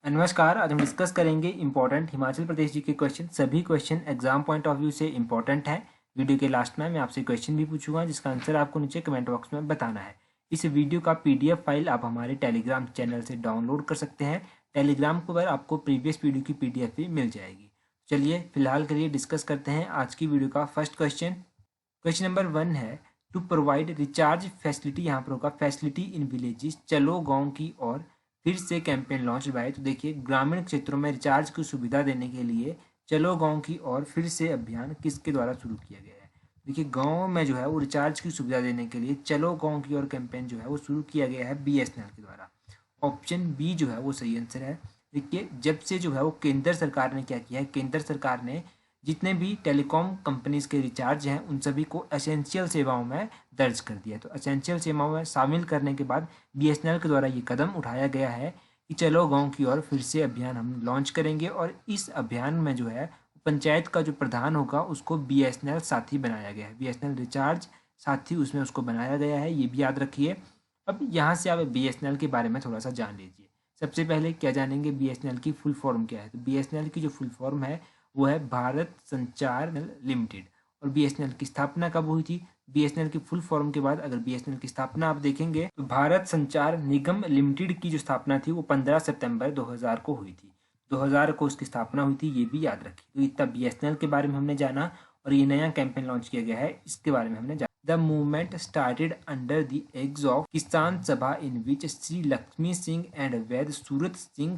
नमस्कार। आज हम डिस्कस करेंगे इंपॉर्टेंट हिमाचल प्रदेश जी के क्वेश्चन। सभी question exam point of view से इंपॉर्टेंट है। वीडियो के लास्ट में मैं आपसे क्वेश्चन भी पूछूंगा जिसका आंसर आपको नीचे कमेंट बॉक्स में बताना है। इस वीडियो का पीडीएफ फाइल आप हमारे टेलीग्राम चैनल से डाउनलोड कर सकते हैं। टेलीग्राम पर आपको प्रीवियस वीडियो की पीडीएफ भी मिल जाएगी। चलिए फिलहाल के लिए डिस्कस करते हैं आज की वीडियो का फर्स्ट क्वेश्चन। क्वेश्चन नंबर 1 है टू प्रोवाइड रिचार्ज फैसिलिटी, यहाँ पर होगा फैसिलिटी इन विलेजेस, चलो गाँव की और फिर से कैंपेन लॉन्च हुआ है। तो देखिए ग्रामीण क्षेत्रों में रिचार्ज की सुविधा देने के लिए चलो गांव की और फिर से अभियान किसके द्वारा शुरू किया गया है। देखिए गांव में जो है वो रिचार्ज की सुविधा देने के लिए चलो गांव की और कैंपेन जो है वो शुरू किया गया है बीएसएनएल के द्वारा। ऑप्शन बी जो है वो सही आंसर है। देखिए जब से जो है वो केंद्र सरकार ने क्या किया है, केंद्र सरकार ने जितने भी टेलीकॉम कंपनीज के रिचार्ज हैं उन सभी को एसेंशियल सेवाओं में दर्ज कर दिया। तो एसेंशियल सेवाओं में शामिल करने के बाद बीएसएनएल के द्वारा ये कदम उठाया गया है कि चलो गांव की ओर फिर से अभियान हम लॉन्च करेंगे और इस अभियान में जो है पंचायत का जो प्रधान होगा उसको बीएसएनएल साथी बनाया गया है। बीएसएनएल रिचार्ज साथी उसमें उसको बनाया गया है, ये भी याद रखिए। अब यहाँ से आप बीएसएनएल के बारे में थोड़ा सा जान लीजिए। सबसे पहले क्या जानेंगे, बीएसएनएल की फुल फॉर्म क्या है। तो बीएसएनएल की जो फुल फॉर्म है वो है भारत संचार लिमिटेड। और बीएसएनएल की स्थापना कब हुई थी? बीएसएनएल की फुल फॉर्म के बाद अगर बीएसएनएल की स्थापना आप देखेंगे तो भारत संचार निगम लिमिटेड की जो स्थापना थी वो 15 सितंबर 2000 को हुई थी। 2000 को उसकी स्थापना हुई थी, ये भी याद रखिए। तो इतना बीएसएनएल के बारे में हमने जाना और ये नया कैंपेन लॉन्च किया गया है इसके बारे में हमने जाना। The movement started under the aegis of Kisan Sabha in which Shri Lakshmi Singh and Vaid Surat Singh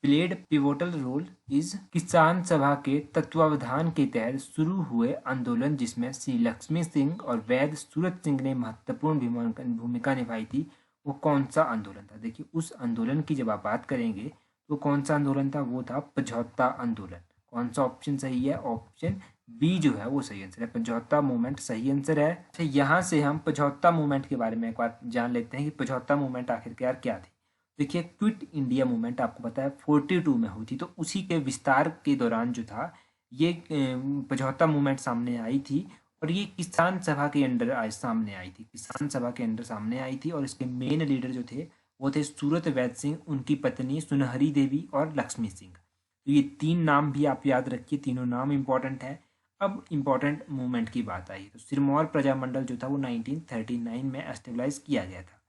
played pivotal role is. Kisan Sabha के तत्वावधान के तहत शुरू हुए आंदोलन जिसमें श्री लक्ष्मी सिंह और वैद सूरत सिंह ने महत्वपूर्ण भूमिका निभाई थी, वो कौन सा आंदोलन था? देखिए उस आंदोलन की जब आप बात करेंगे तो कौन सा आंदोलन था? वो था पझौता आंदोलन। कौन सा ऑप्शन सही है? ऑप्शन बी जो है वो सही आंसर है, पझौता मूवमेंट सही आंसर है। अच्छा यहाँ से हम पझौता मूवमेंट के बारे में एक बार जान लेते हैं कि पझौता मूवमेंट आखिरकार क्या थी। देखिए क्विट इंडिया मूवमेंट आपको पता है 42 में हुई थी, तो उसी के विस्तार के दौरान जो था ये पझौता मूवमेंट सामने आई थी और ये किसान सभा के अंडर आज सामने आई थी। किसान सभा के अंडर सामने आई थी और इसके मेन लीडर जो थे वो थे सूरत वैद सिंह, उनकी पत्नी सुनहरी देवी और लक्ष्मी सिंह। तो ये तीन नाम भी आप याद रखिए, तीनों नाम इंपॉर्टेंट है। अब इम्पॉर्टेंट मूवमेंट की बात आई तो सिरमौर प्रजामंडल जो था वो 1939 में एस्टेब्लाइज किया गया था।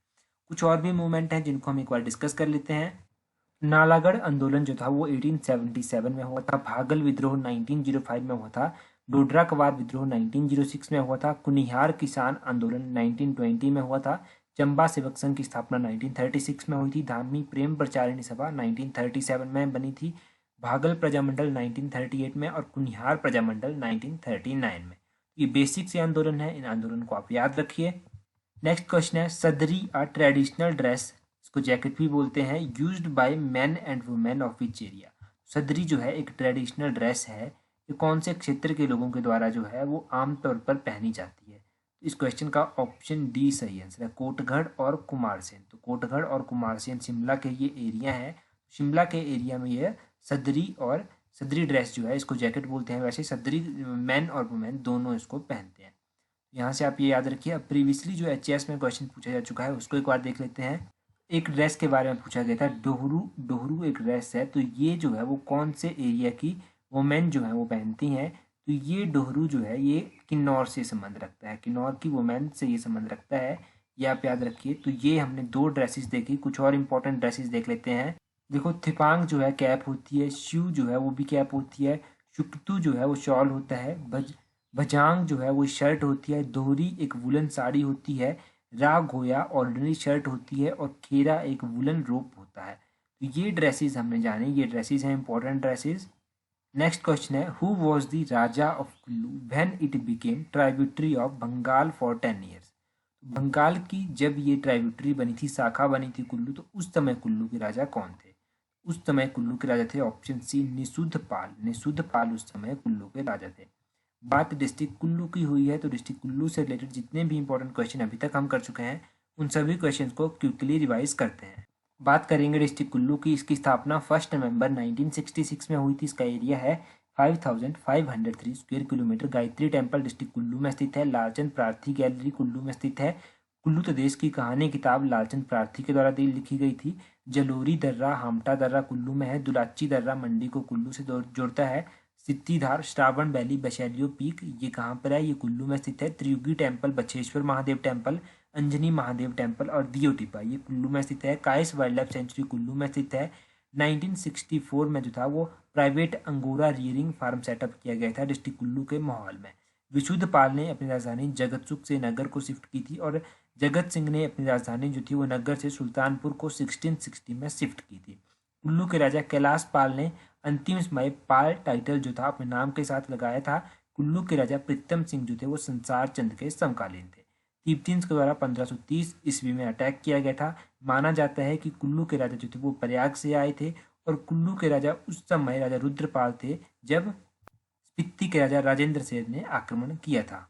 कुछ और भी मूवमेंट हैं जिनको हम एक बार डिस्कस कर लेते हैं। नालागढ़ आंदोलन जो था वो 1877 में हुआ था। भागल विद्रोह 1905 में हुआ था। डोडरा कवार विद्रोह 1906 में हुआ था। कुनिहार किसान आंदोलन 1920 में हुआ था। चंबा सेवक संघ की स्थापना 1936 में हुई थी। धामी प्रेम प्रचारिणी सभा 1937 में बनी थी। भागल प्रजामंडल 1938 में और कुनिहार प्रजामंडल 1939 में। ये बेसिक से आंदोलन है, इन आंदोलन को आप याद रखिए। नेक्स्ट क्वेश्चन है सदरी अ ट्रेडिशनल ड्रेस, इसको जैकेट भी बोलते हैं, used by main and women of which area. सदरी जो है एक ट्रेडिशनल ड्रेस है, ये कौन से क्षेत्र के लोगों के द्वारा जो है वो आमतौर पर पहनी जाती है। इस क्वेश्चन का ऑप्शन डी सही आंसर है, कोटगढ़ और कुमारसेन। तो कोटगढ़ और कुमारसेन शिमला के ये एरिया है, शिमला के एरिया में ये सदरी और सदरी ड्रेस जो है इसको जैकेट बोलते हैं। वैसे सदरी मैन और वुमेन दोनों इसको पहनते हैं। यहाँ से आप ये याद रखिए। अब प्रीवियसली जो एचएस में क्वेश्चन पूछा जा चुका है उसको एक बार देख लेते हैं। एक ड्रेस के बारे में पूछा गया था, डोहरू। डोहरू एक ड्रेस है, तो ये जो है वो कौन से एरिया की वुमेन जो है वो पहनती हैं। तो ये डोहरू जो है ये किन्नौर से संबंध रखता है, किन्नौर की वुमेन से ये संबंध रखता है, ये आप याद रखिए। तो ये हमने दो ड्रेसेस देखी, कुछ और इंपॉर्टेंट ड्रेसेस देख लेते हैं। देखो थिपांग जो है कैप होती है, श्यू जो है वो भी कैप होती है, शुक्तू जो है वो शॉल होता है, भजांग जो है वो शर्ट होती है, दोहरी एक वुलन साड़ी होती है, रागोया ऑर्डिनरी शर्ट होती है और खेरा एक वुलन रोप होता है। तो ये ड्रेसेस हमने जाने, ये ड्रेसेस हैं इंपॉर्टेंट ड्रेसेस। नेक्स्ट क्वेश्चन है who was the raja of Kullu when it became tributary of Bengal for 10 years. Bengal की जब ये ट्राइब्यूटरी बनी थी, शाखा बनी थी कुल्लू, तो उस समय कुल्लू के राजा कौन थे? उस समय कुल्लू के राजा थे ऑप्शन सी निषुद्ध पाल। निषुद्ध पाल उस समय कुल्लू के राजा थे। बात डिस्ट्रिक्ट कुल्लू की हुई है तो डिस्ट्रिक्ट कुल्लू से रिलेटेड जितने भी इंपॉर्टेंट क्वेश्चन अभी तक हम कर चुके हैं उन सभी क्वेश्चंस को क्विकली रिवाइज करते हैं। बात करेंगे डिस्ट्रिक्ट कुल्लू की। इसकी स्थापना 1 नवंबर 1966 में हुई थी। इसका एरिया है 5503 square kilometre. Gayatri temple district Kullu में स्थित है। लालचंद प्रार्थी गैलरी कुल्लू में स्थित है। कुल्लू प्रदेश की कहानी किताब लालचंद प्रार्थी के द्वारा लिखी गई थी। जलोरी दर्रा हामटा दर्रा कुल्लू में है। दुलाची दर्रा मंडी को कुल्लू से जोड़ता है। सिद्धिधार श्रावण वैली बशैलियो पीक ये कहाँ पर है, ये कुल्लू में स्थित है। Triyugi temple Bachheshwar Mahadev temple, Anjani Mahadev temple और दियोटिपा ये कुल्लू में स्थित है। Kais wild life sanctuary Kullu में स्थित है। 1964 में जो था वो private angora rearing farm set up किया गया था डिस्ट्रिक्ट कुल्लू के माहौल में। विशुद्ध पाल ने अपनी राजधानी जगतसुख से नगर को शिफ्ट की थी और जगत सिंह ने अपनी राजधानी जो थी वो नगर से सुल्तानपुर को 1660 में शिफ्ट की थी। कुल्लू के राजा कैलाश पाल ने अंतिम समय पाल टाइटल जो था अपने नाम के साथ लगाया था। कुल्लू के राजा प्रीतम सिंह जो थे वो संसार चंद के समकालीन थे। तिब्बतियों के द्वारा 1530 ईस्वी में अटैक किया गया था। माना जाता है कि कुल्लू के राजा जो थे वो प्रयाग से आए थे और कुल्लू के राजा उस समय राजा रुद्रपाल थे जब स्पीति के राजा राजेंद्र सेन ने आक्रमण किया था।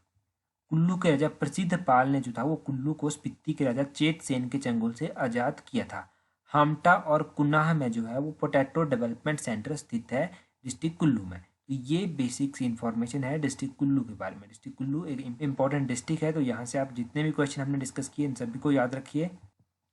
कुल्लू के राजा प्रसिद्ध पाल ने जो था वो कुल्लू को स्पीति के राजा चेत सेन के चंगुल से आजाद किया था। हामटा और कुनाह में जो है वो पोटैटो डेवलपमेंट सेंटर स्थित है डिस्ट्रिक्ट कुल्लू में। तो ये बेसिक इन्फॉर्मेशन है डिस्ट्रिक्ट कुल्लू के बारे में। डिस्ट्रिक्ट कुल्लू एक इंपॉर्टेंट डिस्ट्रिक्ट है, तो यहाँ से आप जितने भी क्वेश्चन हमने डिस्कस किए इन सभी को याद रखिए।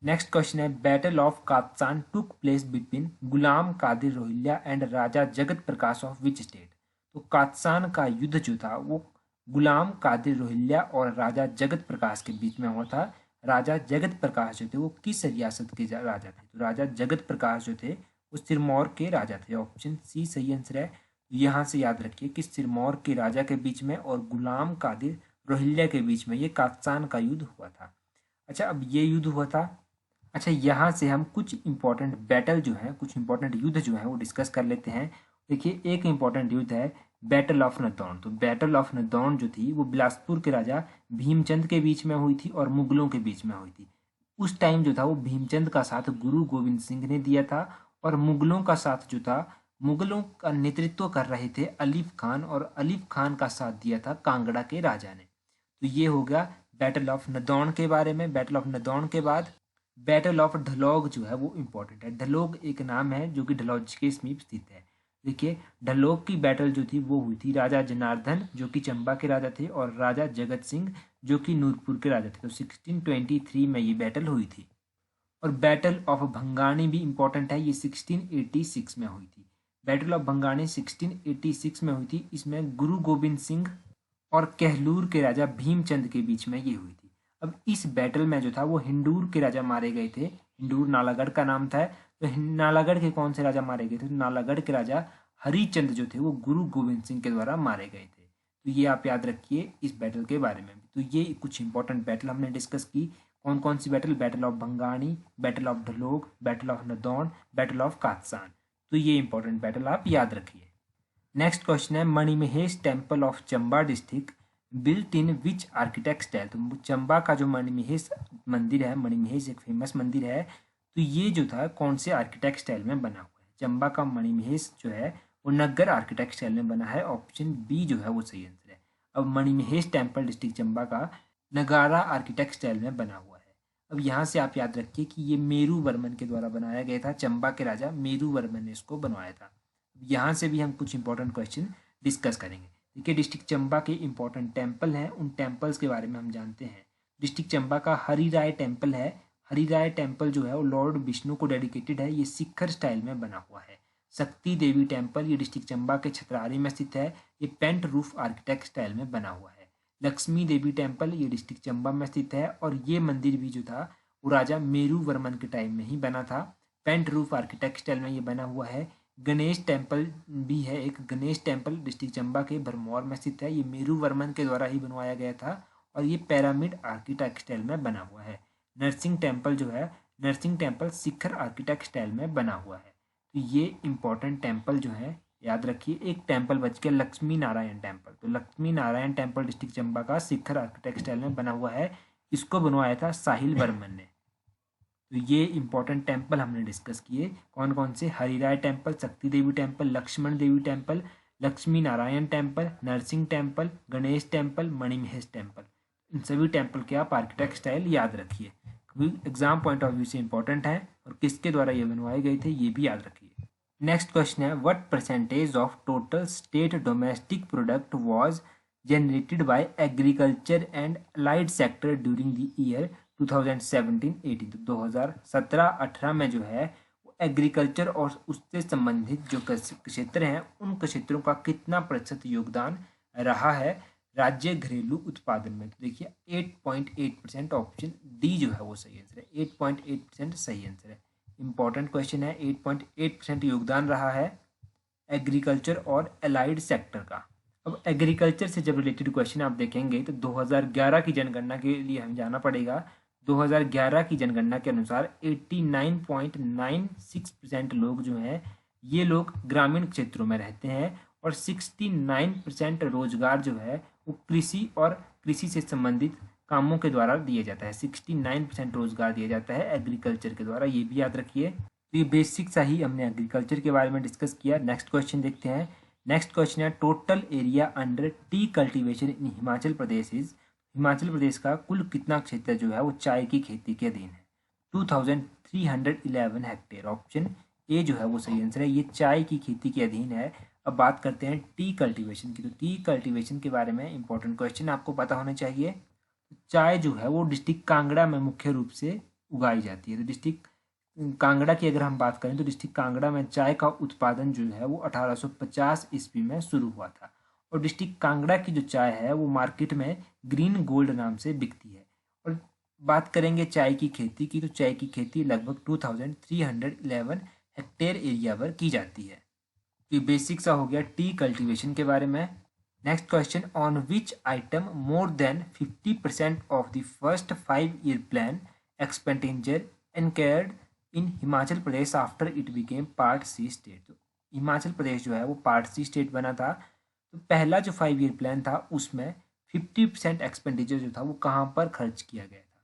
नेक्स्ट क्वेश्चन है, battle of Katsan took place between Ghulam Qadir Rohilla and Raja Jagat Prakash of which state. तो कात्सान का युद्ध जो था वो गुलाम कादिर रोहिल्ला और राजा जगत प्रकाश के बीच में हुआ था। राजा जगत प्रकाश जो थे वो किस रियासत के राजा थे, तो राजा जगत प्रकाश जो थे वो सिरमौर के राजा थे। ऑप्शन सी सही आंसर है। यहाँ से याद रखिए कि सिरमौर के राजा के बीच में और गुलाम कादिर रोहिल्ला के बीच में ये कात्सान का युद्ध हुआ था। अच्छा, अब ये युद्ध हुआ था। अच्छा, यहाँ से हम कुछ इंपॉर्टेंट बैटल जो है, कुछ इंपॉर्टेंट युद्ध जो है वो डिस्कस कर लेते हैं। देखिए, एक इंपॉर्टेंट युद्ध है बैटल ऑफ नदौन। तो बैटल ऑफ नदौन जो थी वो बिलासपुर के राजा भीमचंद के बीच में हुई थी और मुगलों के बीच में हुई थी। उस टाइम जो था वो भीमचंद का साथ गुरु गोविंद सिंह ने दिया था और मुगलों का साथ जो था, मुगलों का नेतृत्व कर रहे थे अलीफ खान और अलीफ खान का साथ दिया था कांगड़ा के राजा ने। तो ये हो गया बैटल ऑफ नदौन के बारे में। बैटल ऑफ नदौन के बाद बैटल ऑफ ढलोग जो है वो इम्पोर्टेंट है। ढलोग एक नाम है जो कि ढलौज के समीप स्थित है। देखिए, ढलोग की बैटल जो थी वो हुई थी राजा जनार्दन जो कि चंबा के राजा थे और राजा जगत सिंह जो कि नूरपुर के राजा थे। तो 1623 में ये बैटल हुई थी। और बैटल ऑफ भंगाणी भी इम्पोर्टेंट है, ये 1686 में हुई थी। बैटल ऑफ भंगाणी 1686 में हुई थी। इसमें गुरु गोविंद सिंह और कहलूर के राजा भीमचंद के बीच में ये हुई थी। अब इस बैटल में जो था वो हिंदूर के राजा मारे गए थे। हिंदूर नालागढ़ का नाम था। तो नालागढ़ के कौन से राजा मारे गए थे, तो नालागढ़ के राजा हरिचंद जो थे वो गुरु गोविंद सिंह के द्वारा मारे गए थे। तो ये आप याद रखिए इस बैटल के बारे में। तो ये कुछ इंपॉर्टेंट बैटल हमने डिस्कस की। कौन कौन सी battle, battle of Bhangani, battle of Dhalog, battle of Nadaun, battle of Katsan. तो ये इंपॉर्टेंट बैटल आप याद रखिए। नेक्स्ट क्वेश्चन है, Manimahesh temple of Chamba district built in which architect style. तो चंबा का जो मणिमहेश मंदिर है, मणिमहेश एक फेमस मंदिर है, तो ये जो था कौन से आर्किटेक्ट स्टाइल में बना हुआ है। चंबा का मणिमहेश जो है वो नगर आर्किटेक्ट स्टाइल में बना है। ऑप्शन बी जो है वो सही आंसर है। अब मणिमहेश टेम्पल डिस्ट्रिक्ट चंबा का नगारा आर्किटेक्ट स्टाइल में बना हुआ है। अब यहाँ से आप याद रखिए कि ये मेरू वर्मन के द्वारा बनाया गया था। चंबा के राजा मेरू वर्मन ने इसको बनवाया था। यहाँ से भी हम कुछ इंपॉर्टेंट क्वेश्चन डिस्कस करेंगे। देखिए, डिस्ट्रिक्ट चंबा के इंपॉर्टेंट टेम्पल हैं, उन टेम्पल्स के बारे में हम जानते हैं। डिस्ट्रिक्ट चंबा का हरिराय टेम्पल है। हरिराय टेम्पल जो है वो लॉर्ड विष्णु को डेडिकेटेड है। ये शिखर स्टाइल में बना हुआ है। शक्ति देवी टेम्पल ये डिस्ट्रिक्ट चंबा के छतरारी में स्थित है। ये पेंट रूफ आर्किटेक्ट स्टाइल में बना हुआ है। लक्ष्मी देवी टेम्पल ये डिस्ट्रिक्ट चंबा में स्थित है और ये मंदिर भी जो था वो राजा मेरू वर्मन के टाइम में ही बना था। पेंट रूफ आर्किटेक्ट स्टाइल में ये बना हुआ है। गणेश टेम्पल भी है एक। गणेश टेम्पल डिस्ट्रिक्ट चंबा के भरमौर में स्थित है। ये मेरू वर्मन के द्वारा ही बनवाया गया था और ये पैरामिड आर्किटेक्ट स्टाइल में बना हुआ है। नरसिंह टेम्पल जो है, नरसिंह टेम्पल शिखर आर्किटेक्ट स्टाइल में बना हुआ है। तो ये इंपॉर्टेंट टेम्पल जो है याद रखिए। एक टेम्पल बच गया, लक्ष्मी नारायण टेम्पल। तो लक्ष्मी नारायण टेम्पल डिस्ट्रिक्ट चंबा का शिखर आर्किटेक्ट स्टाइल में बना हुआ है। इसको बनवाया था साहिल वर्मन ने। तो ये इंपॉर्टेंट टेम्पल हमने डिस्कस किए। कौन कौन से, Harirai temple, Shakti Devi temple, Lakshman Devi temple, Lakshmi Narayan temple, Narsingh temple, Ganesh temple, Manimahesh temple. इन सभी टेम्पल के आप आर्किटेक्ट स्टाइल याद रखिए, क्योंकि एग्जाम पॉइंट ऑफ व्यू से इंपॉर्टेंट है और किसके द्वारा ये बनवाए गए थे ये भी याद रखिए। नेक्स्ट क्वेश्चन है, what percentage of total state domestic product was generated by agriculture and allied sector during the year 2017-18, तो 2017-18 में जो है एग्रीकल्चर और उससे संबंधित जो क्षेत्र हैं उन क्षेत्रों का कितना प्रतिशत योगदान रहा है राज्य घरेलू उत्पादन में। तो देखिए 8.8%, ऑप्शन डी जो है वो सही आंसर है। 8.8% सही आंसर है। इंपॉर्टेंट क्वेश्चन है। 8.8% योगदान रहा है एग्रीकल्चर और एलाइड सेक्टर का। अब एग्रीकल्चर से जब रिलेटेड क्वेश्चन आप देखेंगे तो 2011 की जनगणना के लिए हमें जाना पड़ेगा। 2011 की जनगणना के अनुसार 89.96% लोग जो हैं ये लोग ग्रामीण क्षेत्रों में रहते हैं और 69% रोजगार जो है वो कृषि और कृषि से संबंधित कामों के द्वारा दिया जाता है। 69% रोजगार दिया जाता है एग्रीकल्चर के द्वारा, ये भी याद रखिए। तो ये बेसिक सा ही हमने एग्रीकल्चर के बारे में डिस्कस किया। नेक्स्ट क्वेश्चन देखते हैं। नेक्स्ट क्वेश्चन है total area under tea cultivation in Himachal Pradesh is. Himachal Pradesh का कुल कितना क्षेत्र जो है वो चाय की खेती के अधीन है। 2311 हेक्टेयर, ऑप्शन ए जो है वो सही आंसर है। ये चाय की खेती के अधीन है। अब बात करते हैं टी कल्टीवेशन की। तो टी कल्टीवेशन के बारे में इंपॉर्टेंट क्वेश्चन आपको पता होने चाहिए। चाय जो है वो डिस्ट्रिक्ट कांगड़ा में मुख्य रूप से उगाई जाती है। तो डिस्ट्रिक्ट कांगड़ा की अगर हम बात करें तो डिस्ट्रिक्ट कांगड़ा में चाय का उत्पादन जो है वो 1850 ईस्वी में शुरू हुआ था और डिस्ट्रिक्ट कांगड़ा की जो चाय है वो मार्केट में ग्रीन गोल्ड नाम से बिकती है। और बात करेंगे चाय की खेती की, तो चाय की खेती लगभग 2311 हेक्टेयर एरिया पर की जाती है। तो ये बेसिक सा हो गया टी कल्टीवेशन के बारे में। Next question, on which item more than 50% of the first 5-year plan expenditure incurred in Himachal Pradesh after it became part C state. तो हिमाचल प्रदेश जो है वो पार्ट सी स्टेट बना था। तो पहला जो 5-year प्लान था उसमें 50% एक्सपेंडिचर जो था वो कहाँ पर खर्च किया गया था।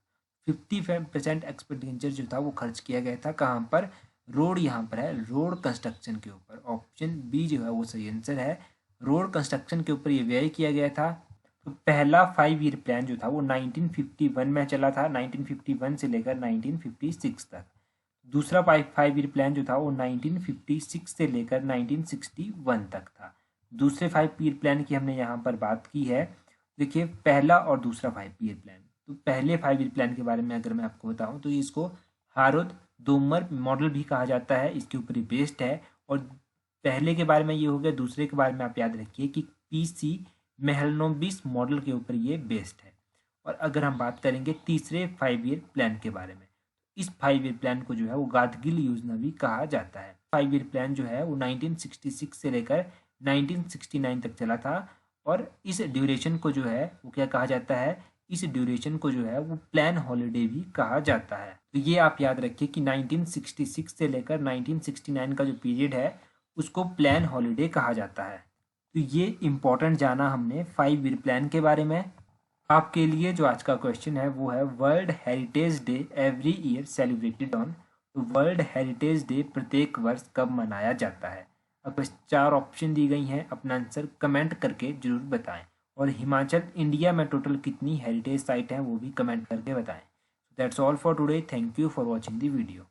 50% एक्सपेंडिचर जो था वो खर्च किया गया था कहाँ पर, रोड, यहाँ पर है रोड कंस्ट्रक्शन के ऊपर। ऑप्शन बी जो है वो सही आंसर है। रोड कंस्ट्रक्शन के ऊपर ये व्यय किया गया था। तो पहला 5-year प्लान जो था वो 1951 में चला था, 1951 से लेकर 1956 तक। दूसरा 5-year प्लान जो था वो 1956 से लेकर 1961 तक था। दूसरे 5-year प्लान की हमने यहाँ पर बात की है। देखिए पहला और दूसरा 5-year प्लान, तो पहले 5-year प्लान के बारे में अगर मैं आपको बताऊँ तो इसको हारोद दोमर मॉडल भी कहा जाता है, इसके ऊपर ही बेस्ड है। और पहले के बारे में ये हो गया, दूसरे के बारे में आप याद रखिए कि पीसी मेहलनोबिस मॉडल के ऊपर ये बेस्ड है। और अगर हम बात करेंगे तीसरे 5-year प्लान के बारे में, इस 5-year प्लान को जो है वो गादगिल योजना भी कहा जाता है। 5-year प्लान जो है वो 1966 से लेकर 1969 तक चला था और इस ड्यूरेशन को जो है वो क्या कहा जाता है, इस ड्यूरेशन को जो है वो प्लान हॉलिडे भी कहा जाता है। तो ये आप याद रखिए कि 1966 से लेकर 1969 का जो पीरियड है उसको प्लान हॉलिडे कहा जाता है। तो ये इम्पोर्टेंट जाना हमने 5-year प्लान के बारे में। आपके लिए जो आज का क्वेश्चन है वो है world heritage day every year celebrated on. तो वर्ल्ड हेरिटेज डे प्रत्येक वर्ष कब मनाया जाता है। अब 4 ऑप्शन दी गई हैं, अपना आंसर कमेंट करके जरूर बताएं। और हिमाचल इंडिया में टोटल कितनी हेरिटेज साइट हैं वो भी कमेंट करके बताएं। That's all for today. Thank you for watching the video.